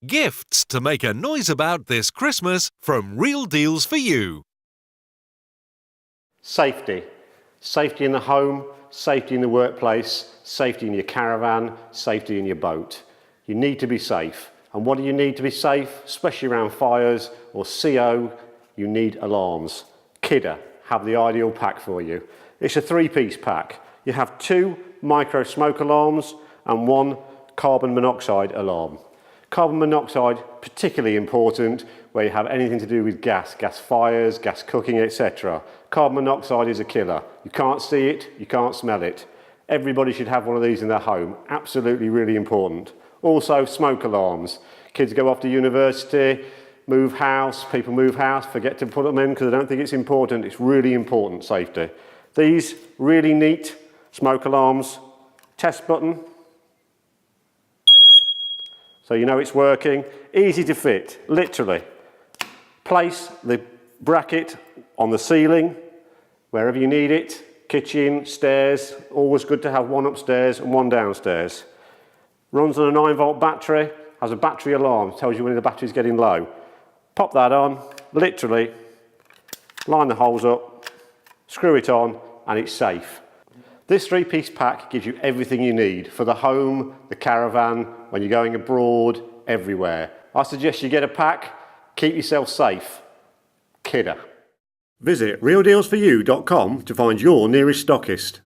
Gifts to make a noise about this Christmas from Real Deals for You. Safety. Safety in the home, safety in the workplace, safety in your caravan, safety in your boat. You need to be safe. And what do you need to be safe? Especially around fires or CO, you need alarms. Kidde have the ideal pack for you. It's a 3-piece pack. You have 2 micro smoke alarms and 1 carbon monoxide alarm. Carbon monoxide, particularly important where you have anything to do with gas fires, gas cooking, etc. Carbon monoxide is a killer. You can't see it, you can't smell it. Everybody should have one of these in their home. Absolutely really important. Also, smoke alarms. Kids go off to university, move house, people move house, forget to put them in because they don't think it's important. It's really important, safety. These really neat smoke alarms, test button. So you know it's working, easy to fit, literally. Place the bracket on the ceiling, wherever you need it, kitchen, stairs, always good to have one upstairs and one downstairs. Runs on a 9-volt battery, has a battery alarm, tells you when the battery's getting low. Pop that on, literally, line the holes up, screw it on, and it's safe. This 3-piece pack gives you everything you need for the home, the caravan, when you're going abroad, everywhere. I suggest you get a pack, keep yourself safe. Kidde. Visit realdealsforyou.com to find your nearest stockist.